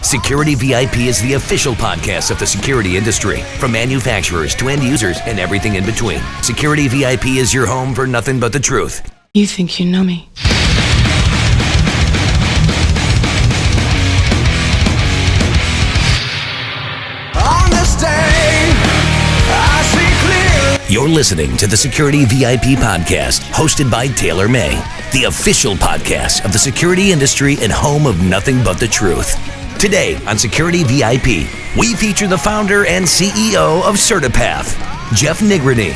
Security VIP is the official podcast of the security industry, from manufacturers to end users and everything in between. Security VIP is your home for nothing but the truth. You think you know me? On this day, I see clear. You're listening to the Security VIP Podcast, hosted by Taylor May, the official podcast of the security industry and home of nothing but the truth. Today on Security VIP, we feature the founder and CEO of CertiPath, Jeff Nigriny.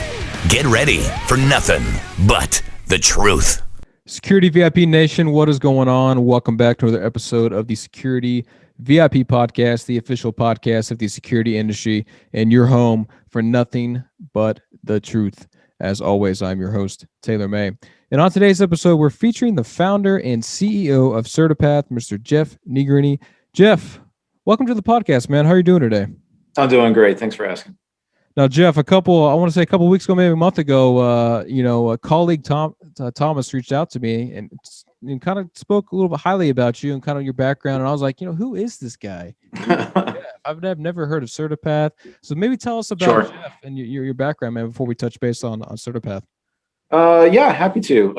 Get ready for nothing but the truth. Security VIP Nation, what is going on? Welcome back to another episode of the Security VIP Podcast, the official podcast of the security industry, and your home for nothing but the truth. As always, I'm your host, Taylor May. And on today's episode, we're featuring the founder and CEO of CertiPath, Mr. Jeff Nigriny. Jeff, welcome to the podcast, man. How are you doing today? I'm doing great. Thanks for asking. Now, Jeff, a couple of weeks ago, maybe a month ago, a colleague, Thomas, reached out to me and kind of spoke a little bit highly about you and kind of your background. And I was like, who is this guy? I've never heard of CertiPath. So maybe tell us about Jeff and your background, man, before we touch base on CertiPath. Yeah, happy to.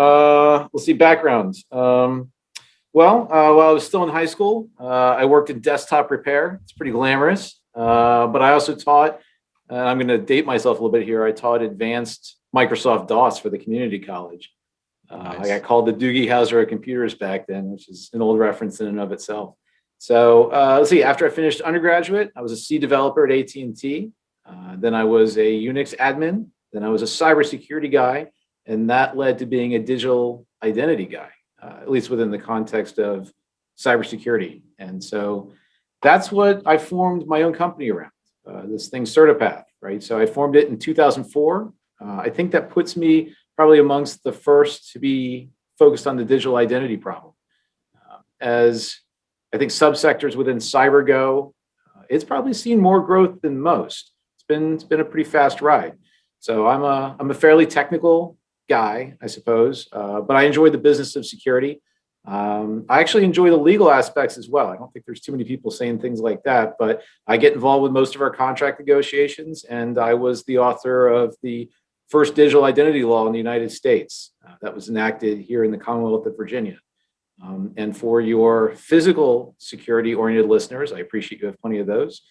Let's see, background. While I was still in high school, I worked in desktop repair. It's pretty glamorous. But I also taught, and I'm going to date myself a little bit here, I taught advanced Microsoft DOS for the community college. Nice. I got called the Doogie Howser of computers back then, which is an old reference in and of itself. So let's see, after I finished undergraduate, I was a C developer at AT&T. Then I was a Unix admin. Then I was a cybersecurity guy. And that led to being a digital identity guy. At least within the context of cybersecurity. And so that's what I formed my own company around, this thing CertiPath, right? So I formed it in 2004. I think that puts me probably amongst the first to be focused on the digital identity problem. As I think subsectors within cyber go, it's probably seen more growth than most. It's been a pretty fast ride. So I'm a fairly technical guy, I suppose, but I enjoy the business of security. I actually enjoy the legal aspects as well. I don't think there's too many people saying things like that, but I get involved with most of our contract negotiations, and I was the author of the first digital identity law in the United States that was enacted here in the Commonwealth of Virginia. And for your physical security-oriented listeners, I appreciate you have plenty of those.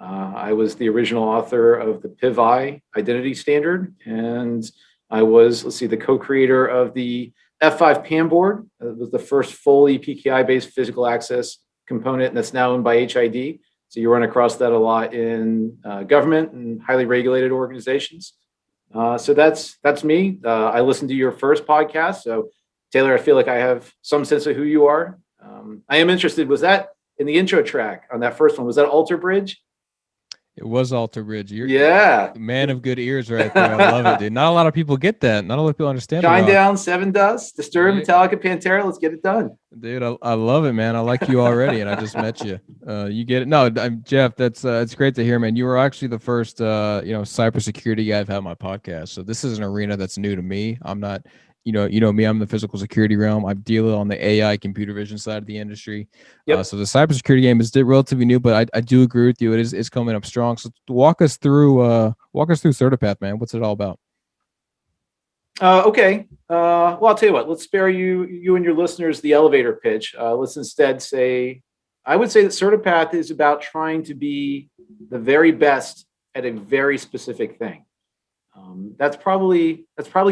I was the original author of the PIV-I identity standard, and I was, the co-creator of the F5 PAM board. It was the first fully PKI-based physical access component, and that's now owned by HID. So you run across that a lot in government and highly regulated organizations. So that's me. I listened to your first podcast. So Taylor, I feel like I have some sense of who you are. I am interested. Was that in the intro track on that first one? Was that Alter Bridge? It was Alter Bridge. You're a man of good ears right there. I love it, dude. Not a lot of people get that. Not a lot of people understand. Shine Down, Seven Dust, Disturbed, Metallica, Pantera. Let's get it done. Dude, I love it, man. I like you already, and I just met you. You get it. No, Jeff, that's it's great to hear, man. You were actually the first, cybersecurity guy I've had on my podcast. So this is an arena that's new to me. I'm not, you know me, I'm in the physical security realm. I deal on the AI computer vision side of the industry. Yep. So the cybersecurity game is relatively new, but I do agree with you. It's coming up strong. So walk us through CertiPath, man. What's it all about? Okay. Well, I'll tell you what, let's spare you and your listeners the elevator pitch. Let's instead say, I would say that CertiPath is about trying to be the very best at a very specific thing. That's probably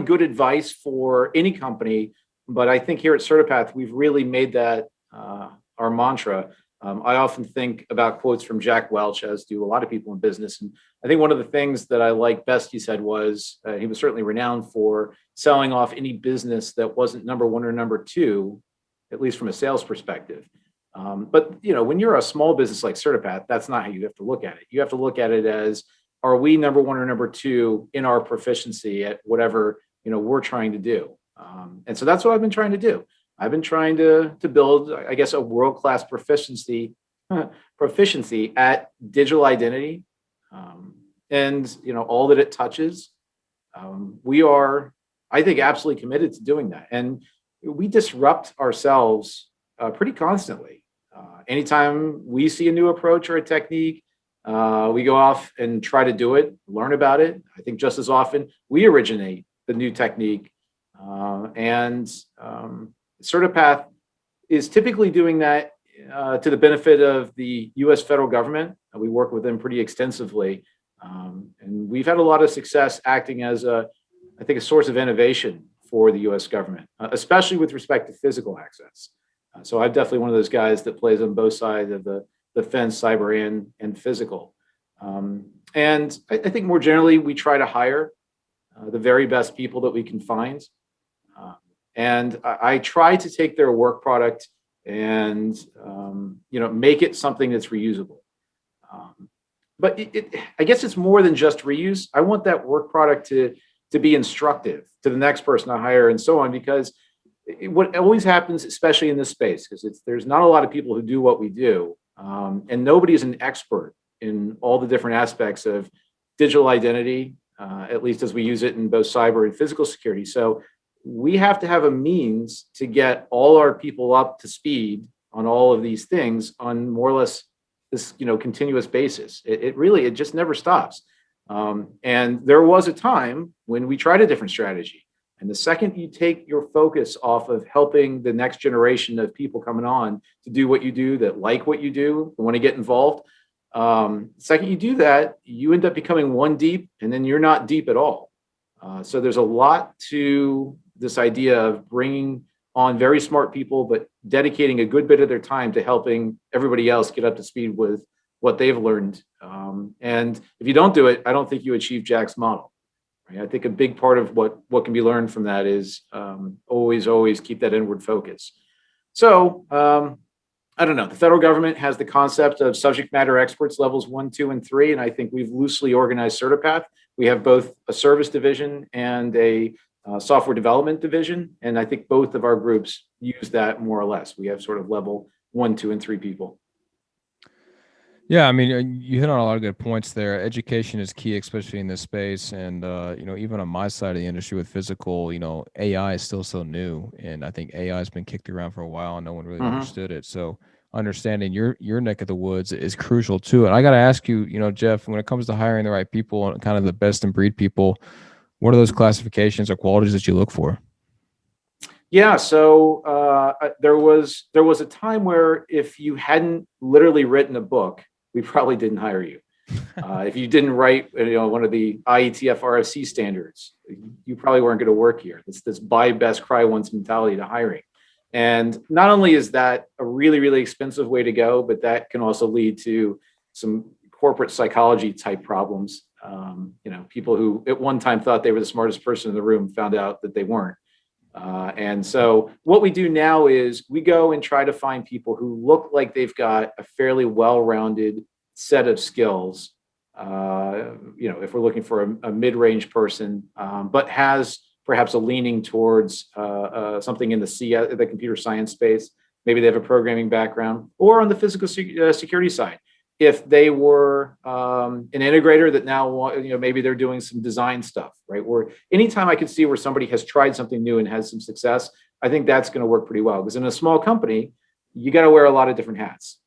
good advice for any company, but I think here at CertiPath, we've really made that our mantra. I often think about quotes from Jack Welch, as do a lot of people in business. And I think one of the things that I like best he said was he was certainly renowned for selling off any business that wasn't number one or number two, at least from a sales perspective. But when you're a small business like CertiPath, that's not how you have to look at it. You have to look at it as, are we number one or number two in our proficiency at whatever we're trying to do? And so that's what I've been trying to do. I've been trying to build, I guess, a world-class proficiency at digital identity, and all that it touches. We are, I think, absolutely committed to doing that, and we disrupt ourselves pretty constantly. Anytime we see a new approach or a technique, we go off and try to do it, learn about it. I think just as often we originate the new technique. And CertiPath is typically doing that to the benefit of the U.S. federal government. We work with them pretty extensively. And we've had a lot of success acting as I think, a source of innovation for the U.S. government, especially with respect to physical access. So I'm definitely one of those guys that plays on both sides of the fence, cyber and physical. And I think more generally, we try to hire the very best people that we can find. And I try to take their work product and make it something that's reusable. But I guess it's more than just reuse. I want that work product to be instructive to the next person I hire and so on, because what always happens, especially in this space, because there's not a lot of people who do what we do, and nobody is an expert in all the different aspects of digital identity, at least as we use it in both cyber and physical security. So we have to have a means to get all our people up to speed on all of these things on more or less this continuous basis. It just never stops. And there was a time when we tried a different strategy. And the second you take your focus off of helping the next generation of people coming on to do what you do, that like what you do, want to get involved, the second you do that, you end up becoming one deep, and then you're not deep at all. So there's a lot to this idea of bringing on very smart people, but dedicating a good bit of their time to helping everybody else get up to speed with what they've learned. And if you don't do it, I don't think you achieve Jack's model. Right? I think a big part of what can be learned from that is always keep that inward focus. So I don't know. The federal government has the concept of subject matter experts levels 1, 2, and 3, and I think we've loosely organized CertiPath. We have both a service division and a software development division, and I think both of our groups use that more or less. We have sort of level 1, 2, and 3 people. Yeah, I mean, you hit on a lot of good points there. Education is key, especially in this space. And, even on my side of the industry with physical, AI is still so new. And I think AI has been kicked around for a while and no one really understood it. So understanding your neck of the woods is crucial too. And I got to ask you, Jeff, when it comes to hiring the right people and kind of the best in breed people, what are those classifications or qualities that you look for? Yeah, so there was a time where if you hadn't literally written a book, we probably didn't hire you. If you didn't write, one of the IETF RFC standards, you probably weren't going to work here. It's this buy best, cry once mentality to hiring. And not only is that a really, really expensive way to go, but that can also lead to some corporate psychology type problems. People who at one time thought they were the smartest person in the room found out that they weren't. And so what we do now is we go and try to find people who look like they've got a fairly well-rounded set of skills. If we're looking for a mid-range person, but has perhaps a leaning towards something in the computer science space. Maybe they have a programming background, or on the physical security side. If they were an integrator that now, maybe they're doing some design stuff, right? Where anytime I can see where somebody has tried something new and has some success, I think that's going to work pretty well. Because in a small company, you got to wear a lot of different hats.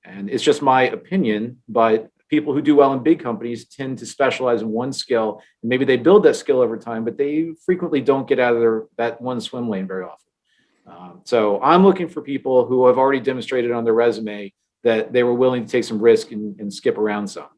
And it's just my opinion, but people who do well in big companies tend to specialize in one skill. And maybe they build that skill over time, but they frequently don't get out of that one swim lane very often. So I'm looking for people who have already demonstrated on their resume that they were willing to take some risk and skip around some.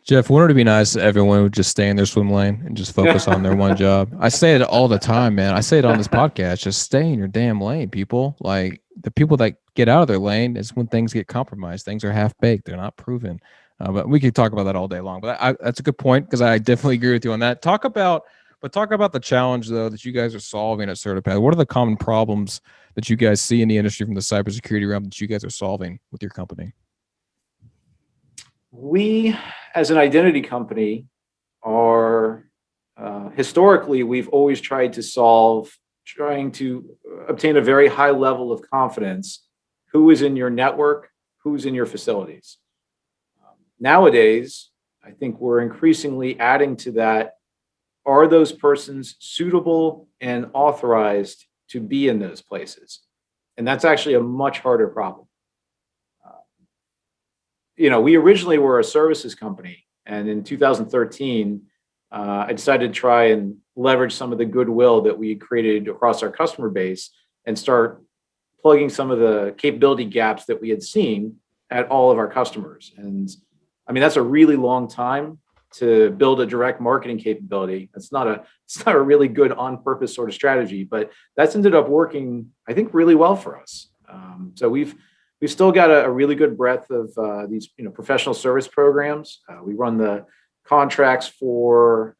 Jeff, wouldn't it be nice if everyone would just stay in their swim lane and just focus on their one job? I say it all the time, man. I say it on this podcast. Just stay in your damn lane, people. Like, the people that get out of their lane is when things get compromised. Things are half-baked. They're not proven. But we could talk about that all day long. But that's a good point, because I definitely agree with you on that. Talk about the challenge, though, that you guys are solving at CertiPath. What are the common problems that you guys see in the industry from the cybersecurity realm that you guys are solving with your company? We, as an identity company, are historically, we've always trying to obtain a very high level of confidence. Who is in your network? Who's in your facilities? Nowadays, I think we're increasingly adding to that. Are those persons suitable and authorized to be in those places? And that's actually a much harder problem. We originally were a services company, and in 2013, I decided to try and leverage some of the goodwill that we created across our customer base and start plugging some of the capability gaps that we had seen at all of our customers. And I mean, that's a really long time to build a direct marketing capability. It's not a really good on-purpose sort of strategy, but that's ended up working, I think, really well for us. So we've still got a really good breadth of these professional service programs. We run the contracts for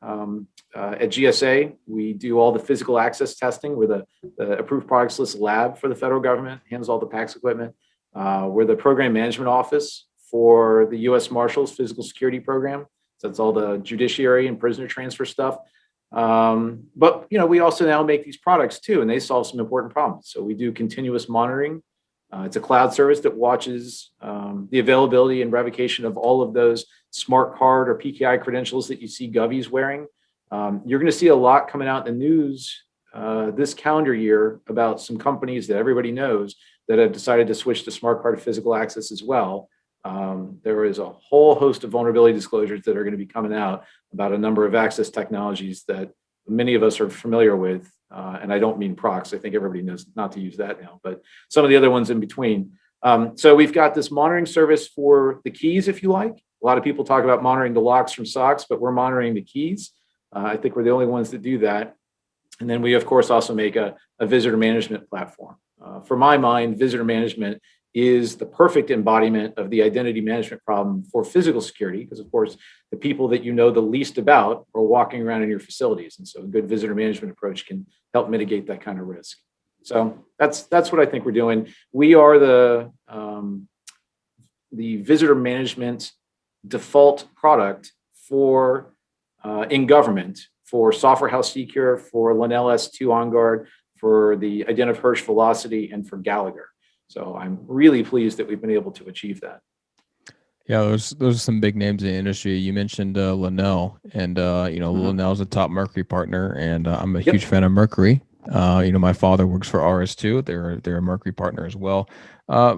at GSA. We do all the physical access testing. We're the approved products list lab for the federal government, handles all the PACS equipment. We're the program management office for the U.S. Marshals physical security program. So that's all the judiciary and prisoner transfer stuff. But we also now make these products too, and they solve some important problems. So we do continuous monitoring. It's a cloud service that watches the availability and revocation of all of those smart card or PKI credentials that you see Govies wearing. You're going to see a lot coming out in the news this calendar year about some companies that everybody knows that have decided to switch to smart card physical access as well. There is a whole host of vulnerability disclosures that are going to be coming out about a number of access technologies that many of us are familiar with. And I don't mean procs. I think everybody knows not to use that now, but some of the other ones in between. So we've got this monitoring service for the keys, if you like. A lot of people talk about monitoring the locks from socks, but we're monitoring the keys. I think we're the only ones that do that. And then we, of course, also make a visitor management platform. For my mind, visitor management is the perfect embodiment of the identity management problem for physical security, because, of course, the people that you know the least about are walking around in your facilities. And so a good visitor management approach can help mitigate that kind of risk. So that's what I think we're doing. We are the visitor management default product for in government for Software House Secure, for Lenel S2 On Guard, for the Identif Hirsch Velocity, and for Gallagher. So I'm really pleased that we've been able to achieve that. Yeah, those are some big names in the industry. You mentioned Lenel, and Lenel is a top Mercury partner, and I'm a huge fan of Mercury. My father works for RS2. They're a Mercury partner as well.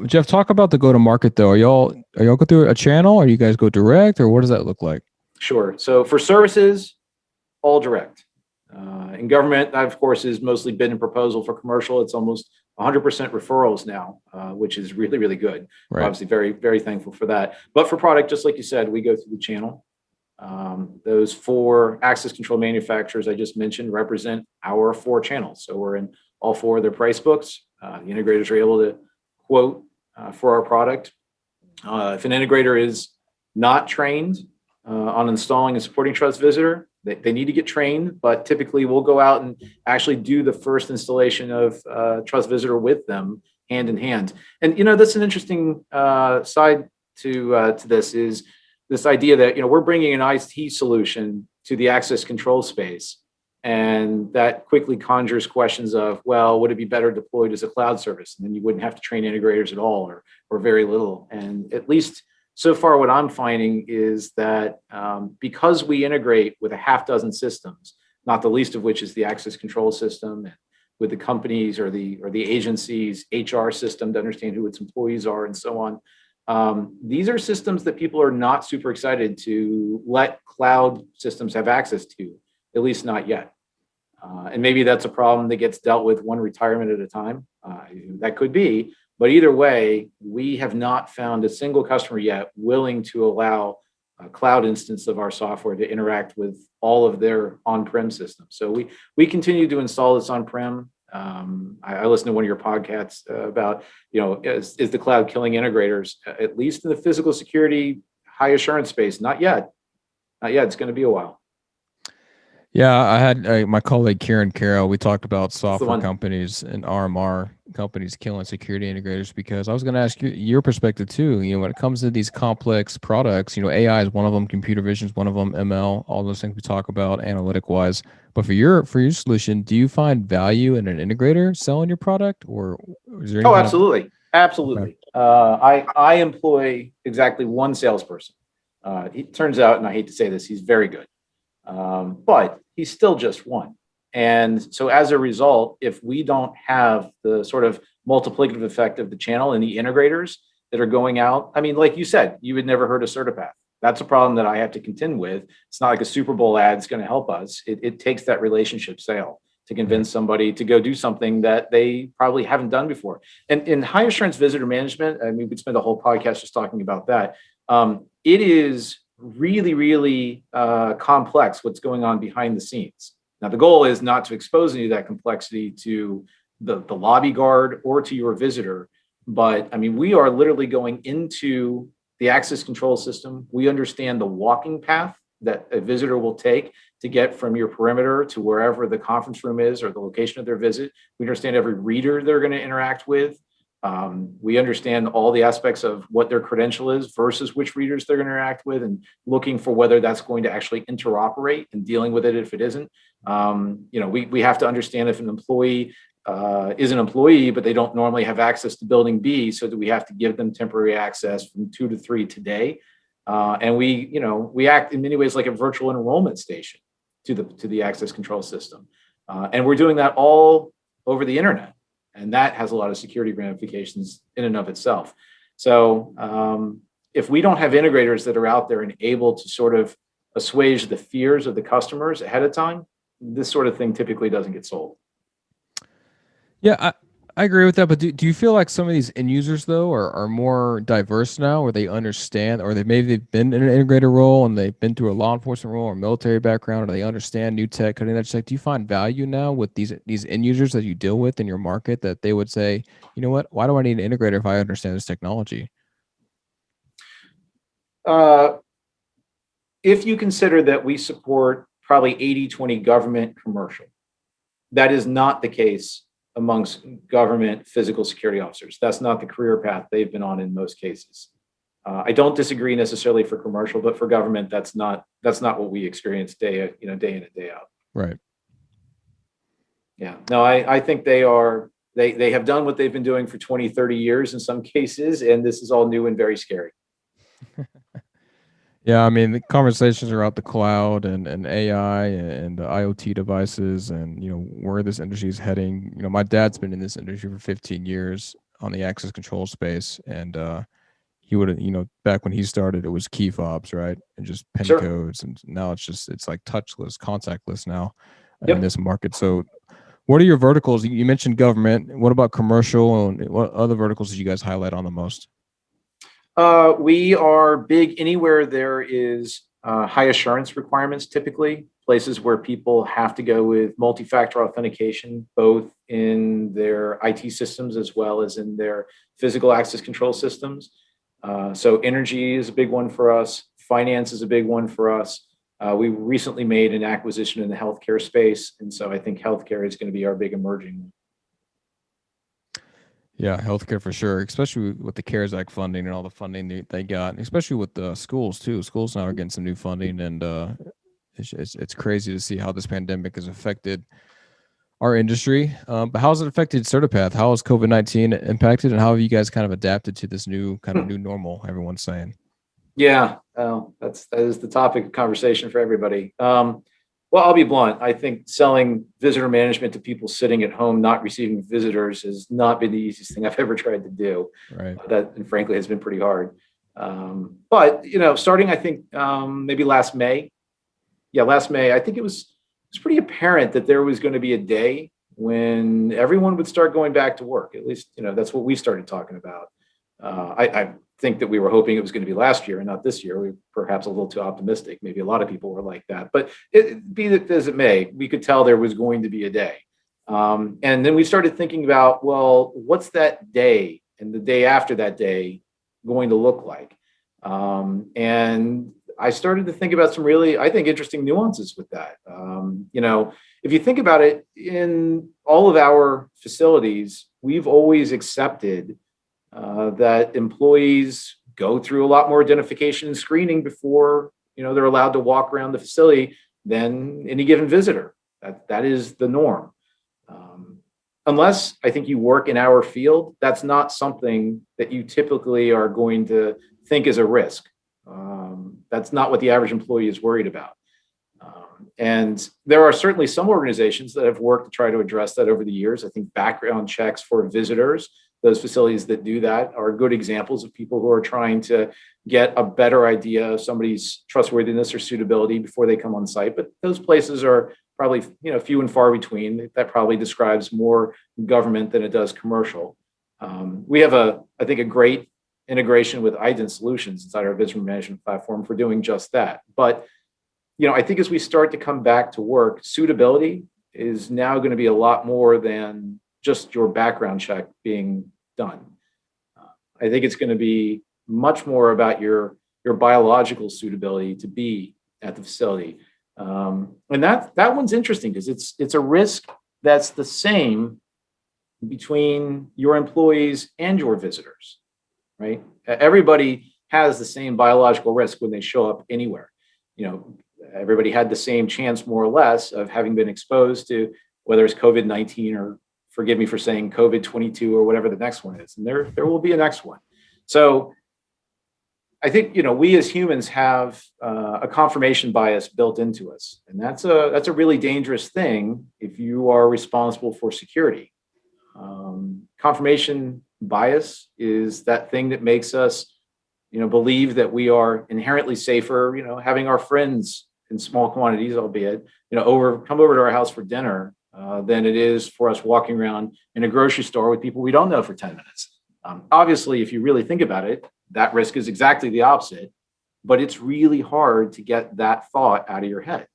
Jeff, talk about the go-to-market though. Are y'all go through a channel, or you guys go direct, or what does that look like? Sure. So for services, all direct. In government, that of course is mostly bid and proposal. For commercial, it's almost 100% referrals now, which is really, really good. Right. We're obviously very, very thankful for that. But for product, just like you said, we go through the channel. Those 4 access control manufacturers I just mentioned represent our 4 channels. So we're in all 4 of their price books. The integrators are able to quote for our product. If an integrator is not trained on installing and supporting Trust Visitor, they need to get trained, but typically we'll go out and actually do the first installation of Trust Visitor with them hand in hand. And, that's an interesting side to this is this idea that, we're bringing an IT solution to the access control space. And that quickly conjures questions of, well, would it be better deployed as a cloud service? And then you wouldn't have to train integrators at all or very little. And at least so far, what I'm finding is that because we integrate with a half dozen systems, not the least of which is the access control system, and with the companies or the agencies' HR system to understand who its employees are and so on. These are systems that people are not super excited to let cloud systems have access to, at least not yet. And maybe that's a problem that gets dealt with one retirement at a time. That could be. But either way, we have not found a single customer yet willing to allow a cloud instance of our software to interact with all of their on-prem systems. So we continue to install this on-prem. I listened to one of your podcasts about, is the cloud killing integrators, at least in the physical security, high assurance space? Not yet. Not yet. It's going to be a while. Yeah, I had my colleague Kieran Carroll. We talked about software companies and RMR companies killing security integrators, because I was going to ask you your perspective too. When it comes to these complex products, AI is one of them, computer vision is one of them, ML, all those things we talk about analytic wise. But for your solution, do you find value in an integrator selling your product, or is there? Oh, absolutely, absolutely. Okay. I employ exactly one salesperson. It turns out, and I hate to say this, he's very good. But he's still just one. And so as a result, if we don't have the sort of multiplicative effect of the channel and the integrators that are going out. I mean, like you said, you had never heard of CertiPath. That's a problem that I have to contend with. It's not like a Super Bowl ad is going to help us. It takes that relationship sale to convince somebody to go do something that they probably haven't done before. And in high assurance visitor management, I mean, we could spend a whole podcast just talking about that. It is really, really complex what's going on behind the scenes. Now, the goal is not to expose any of that complexity to the lobby guard or to your visitor. But I mean, we are literally going into the access control system. We understand the walking path that a visitor will take to get from your perimeter to wherever the conference room is or the location of their visit. We understand every reader they're going to interact with. We understand all the aspects of what their credential is versus which readers they're going to interact with, and looking for whether that's going to actually interoperate and dealing with it if it isn't. We have to understand if an employee is an employee, but they don't normally have access to building B, so that we have to give them temporary access from 2 to 3 today. And we act in many ways like a virtual enrollment station to the access control system. And we're doing that all over the internet. And that has a lot of security ramifications in and of itself. So if we don't have integrators that are out there and able to sort of assuage the fears of the customers ahead of time, this sort of thing typically doesn't get sold. Yeah, I agree with that. But do you feel like some of these end users, though, are more diverse now, where they understand, or they've been in an integrator role and they've been through a law enforcement role or military background, or they understand new tech, cutting edge tech? Do you find value now with these end users that you deal with in your market, that they would say, you know what, why do I need an integrator if I understand this technology? If you consider that we support probably 80-20 government commercial, that is not the case amongst government physical security officers. That's not the career path they've been on in most cases. I don't disagree necessarily for commercial, but for government, that's not what we experience day in and day out. Right. Yeah. No, I think they have done what they've been doing for 20, 30 years in some cases, and this is all new and very scary. Yeah, I mean, the conversations are about the cloud and AI and the IoT devices, and where this industry is heading. My dad's been in this industry for 15 years on the access control space, and he would have, back when he started, it was key fobs, right, and just PIN Sure. codes, and now it's like touchless, contactless now Yep. in this market. So, what are your verticals? You mentioned government. What about commercial, and what other verticals did you guys highlight on the most? We are big anywhere there is high assurance requirements, typically places where people have to go with multi-factor authentication, both in their IT systems as well as in their physical access control systems. So energy is a big one for us. Finance is a big one for us. We recently made an acquisition in the healthcare space. And so I think healthcare is going to be our big emerging one. Yeah, healthcare for sure, especially with the CARES Act funding and all the funding they got, and especially with the schools too. Schools now are getting some new funding, and it's crazy to see how this pandemic has affected our industry. But how has it affected CertiPath? How has COVID-19 impacted, and how have you guys kind of adapted to this new normal? Everyone's saying. Yeah, that is the topic of conversation for everybody. Well, I'll be blunt. I think selling visitor management to people sitting at home, not receiving visitors, has not been the easiest thing I've ever tried to do. Right. That, and frankly, has been pretty hard. But starting, I think maybe last May. Yeah, last May. I think it was pretty apparent that there was going to be a day when everyone would start going back to work. At least, that's what we started talking about. I think that we were hoping it was going to be last year and not this year. We were perhaps a little too optimistic. Maybe a lot of people were like that, but be that as it may, we could tell there was going to be a day. And then we started thinking about, well, what's that day and the day after that day going to look like? And I started to think about some really, I think, interesting nuances with that. If you think about it, in all of our facilities, we've always accepted that employees go through a lot more identification and screening before they're allowed to walk around the facility than any given visitor. That is the norm. Unless I think you work in our field, that's not something that you typically are going to think is a risk. That's not what the average employee is worried about. And there are certainly some organizations that have worked to try to address that over the years. I think background checks for visitors, those facilities that do that, are good examples of people who are trying to get a better idea of somebody's trustworthiness or suitability before they come on site. But those places are probably, few and far between. That probably describes more government than it does commercial. We have I think a great integration with Ident Solutions inside our visitor management platform for doing just that. But I think as we start to come back to work, suitability is now going to be a lot more than just your background check being done. I think it's going to be much more about your biological suitability to be at the facility. And that one's interesting because it's a risk that's the same between your employees and your visitors, right? Everybody has the same biological risk when they show up anywhere. Everybody had the same chance, more or less, of having been exposed to whether it's COVID-19 or, forgive me for saying, COVID-22 or whatever the next one is. And there will be a next one. So I think, we as humans have a confirmation bias built into us. And that's a really dangerous thing if you are responsible for security. Confirmation bias is that thing that makes us, believe that we are inherently safer, having our friends in small quantities, albeit, come over to our house for dinner than it is for us walking around in a grocery store with people we don't know for 10 minutes. Obviously, if you really think about it, that risk is exactly the opposite, but it's really hard to get that thought out of your head.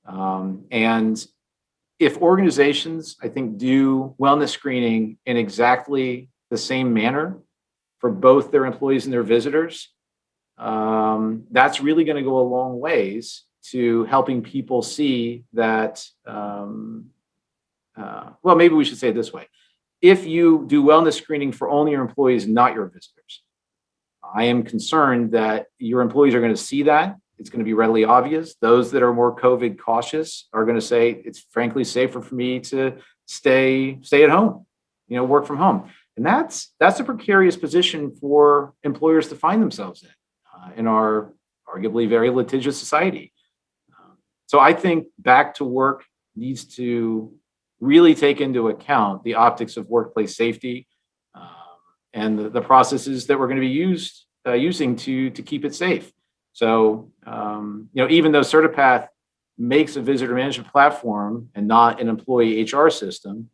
And if organizations, I think, do wellness screening in exactly the same manner for both their employees and their visitors, that's really going to go a long ways to helping people see that, maybe we should say it this way. If you do wellness screening for only your employees, not your visitors, I am concerned that your employees are going to see that. It's going to be readily obvious. Those that are more COVID cautious are going to say, it's frankly safer for me to stay at home, work from home. And that's a precarious position for employers to find themselves in our arguably very litigious society. So I think back to work needs to really take into account the optics of workplace safety and the processes that we're going to be using to keep it safe. So, even though CertiPath makes a visitor management platform and not an employee HR system,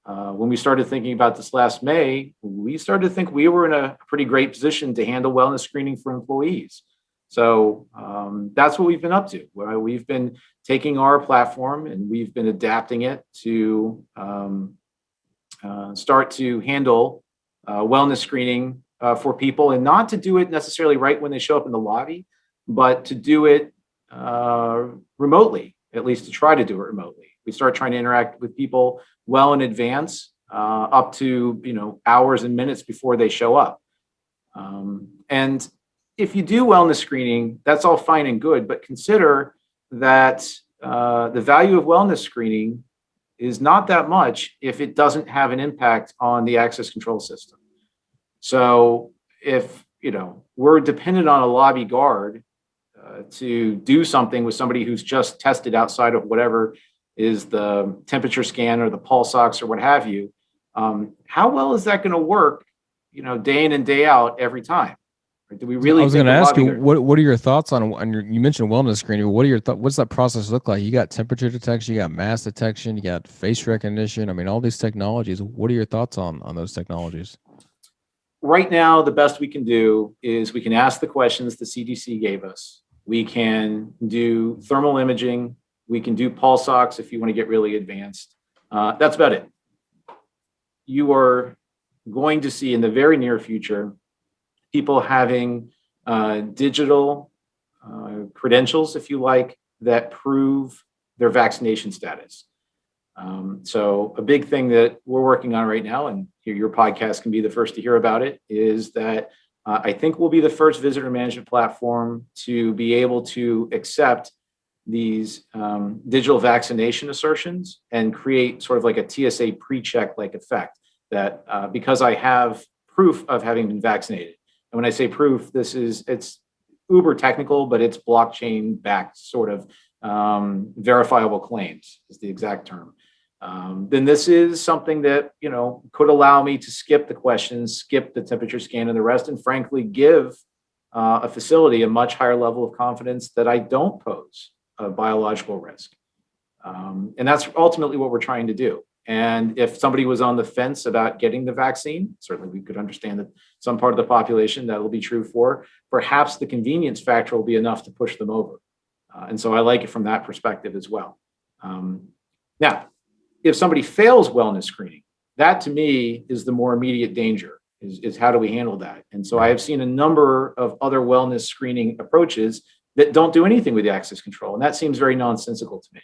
when we started thinking about this last May, we started to think we were in a pretty great position to handle wellness screening for employees. So that's what we've been up to. We've been taking our platform and we've been adapting it to start to handle wellness screening for people, and not to do it necessarily right when they show up in the lobby, but to do it remotely, at least to try to do it remotely. We start trying to interact with people well in advance, up to hours and minutes before they show up. And if you do wellness screening, that's all fine and good, but consider that the value of wellness screening is not that much if it doesn't have an impact on the access control system. So if we're dependent on a lobby guard to do something with somebody who's just tested outside of whatever is the temperature scan or the pulse ox or what have you, how well is that going to work, day in and day out every time? Do we really? I was going to ask you, what are your thoughts on you mentioned wellness screening. What are your thoughts? What's that process look like? You got temperature detection, you got mass detection, you got face recognition. I mean, all these technologies. What are your thoughts on those technologies? Right now, the best we can do is we can ask the questions the CDC gave us. We can do thermal imaging. We can do pulse ox if you want to get really advanced. That's about it. You are going to see in the very near future people having digital credentials, if you like, that prove their vaccination status. So a big thing that we're working on right now, and your podcast can be the first to hear about it, is that I think we'll be the first visitor management platform to be able to accept these digital vaccination assertions and create sort of like a TSA pre-check like effect that because I have proof of having been vaccinated. And when I say proof, it's uber technical, but it's blockchain backed sort of verifiable claims is the exact term. Then this is something that, could allow me to skip the questions, skip the temperature scan and the rest, and frankly, give a facility a much higher level of confidence that I don't pose a biological risk. And that's ultimately what we're trying to do. And if somebody was on the fence about getting the vaccine, certainly we could understand that some part of the population that will be true for, perhaps the convenience factor will be enough to push them over. And so I like it from that perspective as well. Now, if somebody fails wellness screening, that to me is the more immediate danger, is how do we handle that? And so I have seen a number of other wellness screening approaches that don't do anything with the access control. And that seems very nonsensical to me.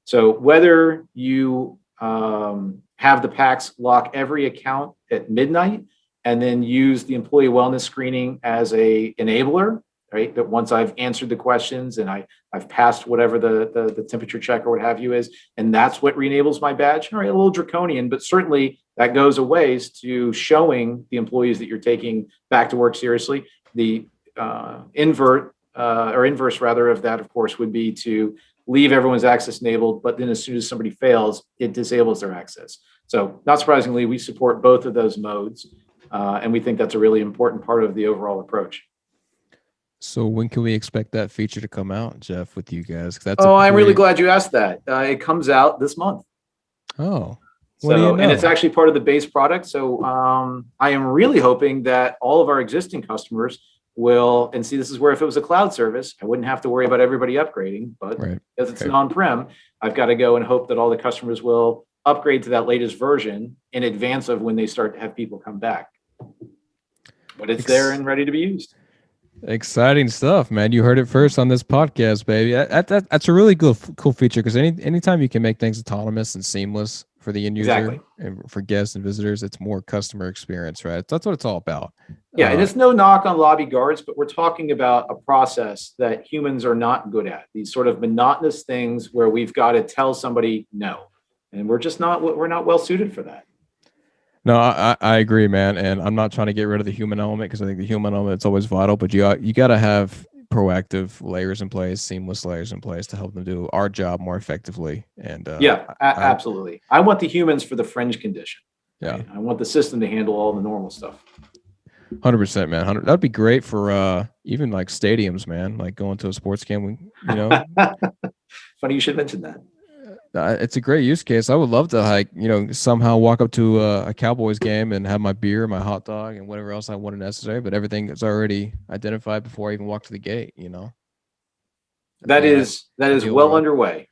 So whether you have the PACS lock every account at midnight and then use the employee wellness screening as a enabler, right? That once I've answered the questions and I've passed whatever the temperature check or what have you is, and that's what re-enables my badge. All right, a little draconian, but certainly that goes a ways to showing the employees that you're taking back to work seriously. The inverse rather of that, of course, would be to leave everyone's access enabled, but then as soon as somebody fails, it disables their access. So not surprisingly, we support both of those modes, and we think that's a really important part of the overall approach. So when can we expect that feature to come out, Jeff, with you guys? I'm really glad you asked that. It comes out this month. Oh, and it's actually part of the base product. So I am really hoping that all of our existing customers will, and see, this is where if it was a cloud service, I wouldn't have to worry about everybody upgrading, but because it's an on-prem, I've got to go and hope that all the customers will upgrade to that latest version in advance of when they start to have people come back. But it's there and ready to be used. Exciting stuff, man. You heard it first on this podcast, baby. That's a really cool feature, because anytime you can make things autonomous and seamless for the end user and for guests and visitors, it's more customer experience, right? That's what it's all about. Yeah, and it's no knock on lobby guards, but we're talking about a process that humans are not good at. These sort of monotonous things where we've got to tell somebody no, and we're not well suited for that. No, I agree, man. And I'm not trying to get rid of the human element, because I think the human element is always vital, but you got to have proactive layers in place, seamless layers in place to help them do our job more effectively. And absolutely. I want the humans for the fringe condition. Yeah. Right? I want the system to handle all the normal stuff. 100%, man. That'd be great for even like stadiums, man, like going to a sports game, Funny you should mention that. It's a great use case. I would love to somehow walk up to a Cowboys game and have my beer, my hot dog, and whatever else I wanted necessary, but everything is already identified before I even walk to the gate, That is well underway.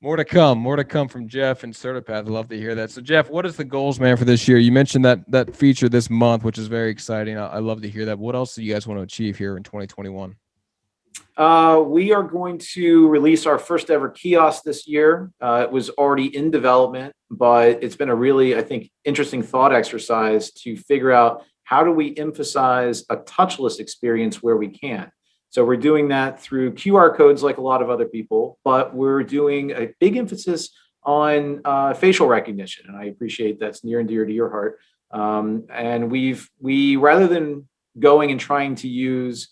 More to come from Jeff and CertiPath. I'd love to hear that. So Jeff, what is the goals, man, for this year? You mentioned that feature this month, which is very exciting. I love to hear that. What else do you guys want to achieve here in 2021? We are going to release our first ever kiosk this year. It was already in development, but it's been a really, I think, interesting thought exercise to figure out how do we emphasize a touchless experience where we can. So we're doing that through QR codes like a lot of other people, but we're doing a big emphasis on facial recognition. And I appreciate that's near and dear to your heart. And we rather than going and trying to use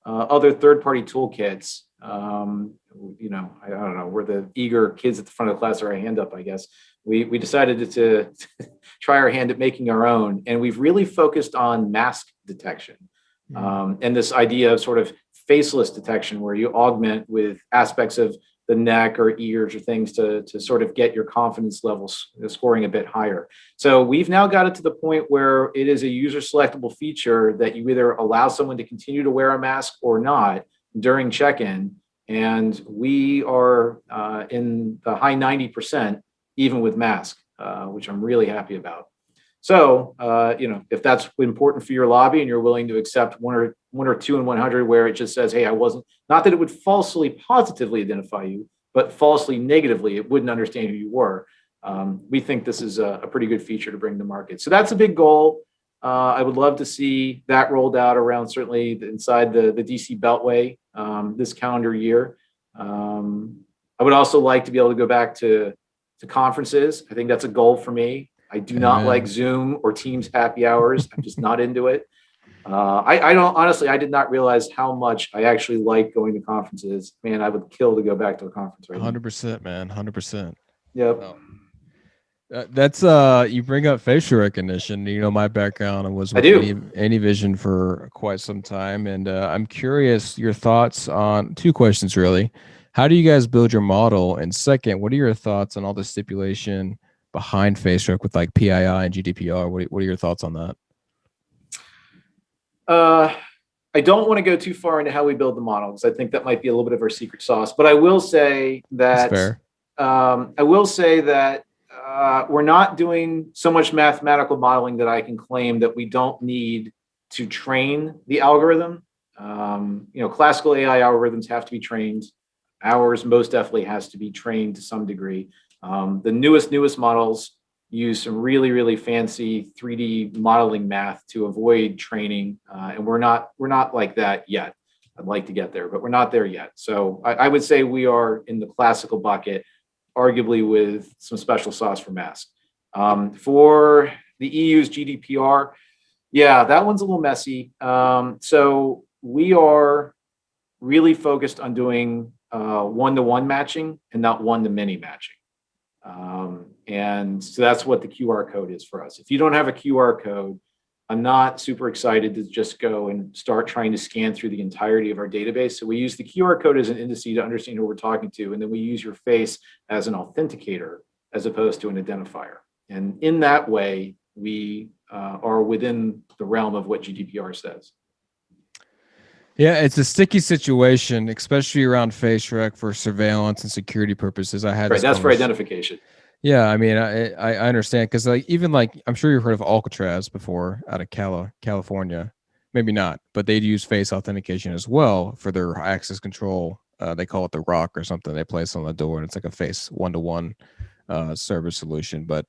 other third-party toolkits, I don't know, we're the eager kids at the front of the class are our hand up, I guess. We decided to try our hand at making our own, and we've really focused on mask detection and this idea of sort of faceless detection, where you augment with aspects of the neck or ears or things to sort of get your confidence levels scoring a bit higher. So we've now got it to the point where it is a user selectable feature that you either allow someone to continue to wear a mask or not during check-in. And we are in the high 90%, even with mask, which I'm really happy about. So, if that's important for your lobby and you're willing to accept one or two in 100 where it just says, hey, I wasn't, not that it would falsely positively identify you, but falsely negatively, it wouldn't understand who you were. We think this is a pretty good feature to bring to market. So that's a big goal. I would love to see that rolled out around certainly inside the DC Beltway this calendar year. I would also like to be able to go back to conferences. I think that's a goal for me. I do not like Zoom or Teams happy hours. I'm just not into it. I don't honestly. I did not realize how much I actually like going to conferences. Man, I would kill to go back to a conference right now. 100%, man. 100%. Yep. That's you bring up facial recognition. My background was I with do. AnyVision for quite some time, and I'm curious your thoughts on two questions really. How do you guys build your model? And second, what are your thoughts on all the stipulation behind face rec with like PII and GDPR? What are your thoughts on that? I don't want to go too far into how we build the model because I think that might be a little bit of our secret sauce. But I will say That's that fair. we're not doing so much mathematical modeling that I can claim that we don't need to train the algorithm. Classical AI algorithms have to be trained. Ours most definitely has to be trained to some degree. The newest models use some really, really fancy 3D modeling math to avoid training, and we're not like that yet. I'd like to get there, but we're not there yet. So I would say we are in the classical bucket, arguably with some special sauce for mask. For the EU's GDPR, yeah, that one's a little messy. So we are really focused on doing one-to-one matching and not one-to-many matching. And so that's what the QR code is for us. If you don't have a QR code, I'm not super excited to just go and start trying to scan through the entirety of our database. So we use the QR code as an indice to understand who we're talking to. And then we use your face as an authenticator as opposed to an identifier. And in that way, we are within the realm of what GDPR says. Yeah, it's a sticky situation, especially around face rec for surveillance and security purposes. I had Right, that's for identification. Yeah, I mean, I understand because even I'm sure you've heard of Alcatraz before out of California. Maybe not, but they'd use face authentication as well for their access control. They call it the Rock or something. They place on the door, and it's like a face one-to-one service solution. But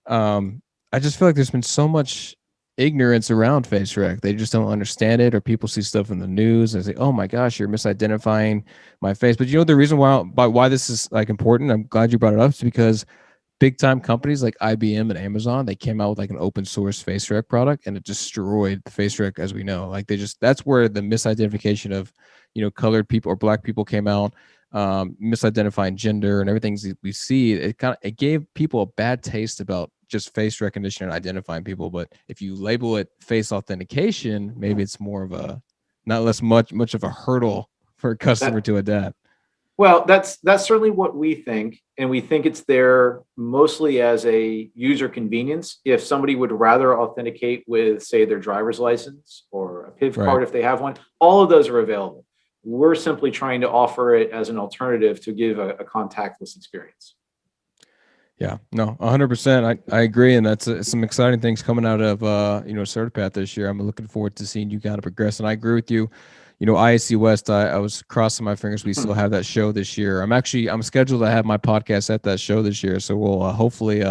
I just feel like there's been so much ignorance around face rec. They just don't understand it, or people see stuff in the news and say, "Oh my gosh, you're misidentifying my face." But the reason why this is like important, I'm glad you brought it up, is because big time companies like IBM and Amazon, they came out with like an open source face rec product, and it destroyed the face rec as we know. Like that's where the misidentification of colored people or black people came out, misidentifying gender and everything we see. It gave people a bad taste about just face recognition and identifying people. But if you label it face authentication, maybe it's more of a not less much of a hurdle for a customer to adapt. Well, that's certainly what we think, and we think it's there mostly as a user convenience. If somebody would rather authenticate with, say, their driver's license or a PIV card if they have one, all of those are available. We're simply trying to offer it as an alternative to give a contactless experience. Yeah, no, 100%. I agree, and that's some exciting things coming out of CertiPath this year. I'm looking forward to seeing you kind of progress, and I agree with you. ISC West, I was crossing my fingers we still have that show this year. I'm scheduled to have my podcast at that show this year, so we'll hopefully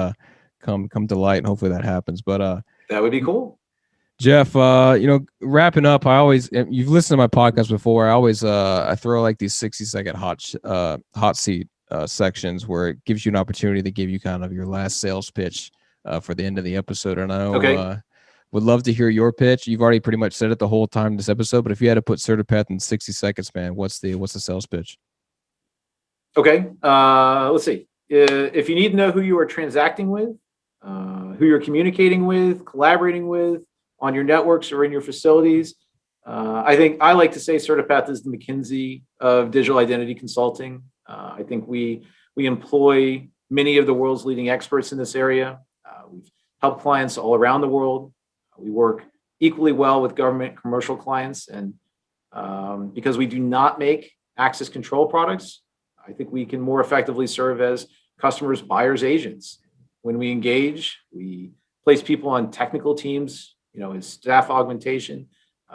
come to light, and hopefully that happens. But that would be cool. Jeff, wrapping up, you've listened to my podcast before. I throw like these 60-second hot seat sections where it gives you an opportunity to give you kind of your last sales pitch for the end of the episode. And I know would love to hear your pitch. You've already pretty much said it the whole time in this episode, but if you had to put CertiPath in 60 seconds, man, what's the sales pitch? Okay. Let's see. If you need to know who you are transacting with, who you're communicating with, collaborating with on your networks or in your facilities, I think I like to say CertiPath is the McKinsey of digital identity consulting. I think we employ many of the world's leading experts in this area. We've helped clients all around the world. We work equally well with government commercial clients, and because we do not make access control products, I think we can more effectively serve as customers, buyers, agents. When we engage, we place people on technical teams, as staff augmentation.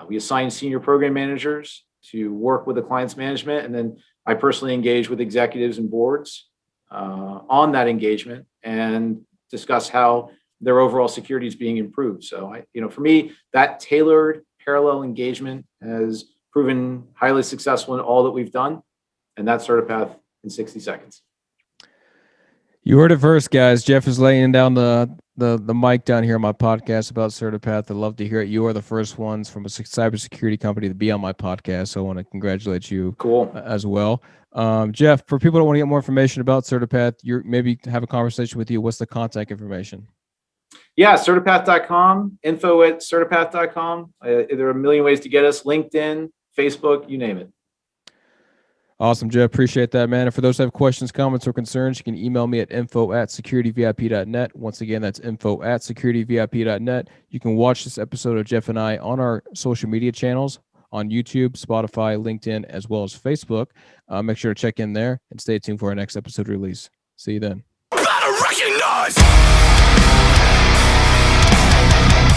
We assign senior program managers to work with the client's management, and then I personally engage with executives and boards on that engagement and discuss how their overall security is being improved. So, for me, that tailored parallel engagement has proven highly successful in all that we've done, and that's CertiPath in 60 seconds. You heard it first, guys. Jeff is laying down the the mic down here on my podcast about CertiPath. I'd love to hear it. You are the first ones from a cybersecurity company to be on my podcast, so I want to congratulate you. Cool. As well. Jeff, for people that want to get more information about CertiPath, maybe have a conversation with you. What's the contact information? Yeah, CertiPath.com, info@CertiPath.com. There are a million ways to get us. LinkedIn, Facebook, you name it. Awesome, Jeff. Appreciate that, man. And for those who have questions, comments, or concerns, you can email me at info@securityvip.net. Once again, that's info@securityvip.net. You can watch this episode of Jeff and I on our social media channels on YouTube, Spotify, LinkedIn, as well as Facebook. Make sure to check in there and stay tuned for our next episode release. See you then. Better recognize.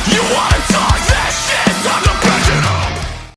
You wanna talk that shit?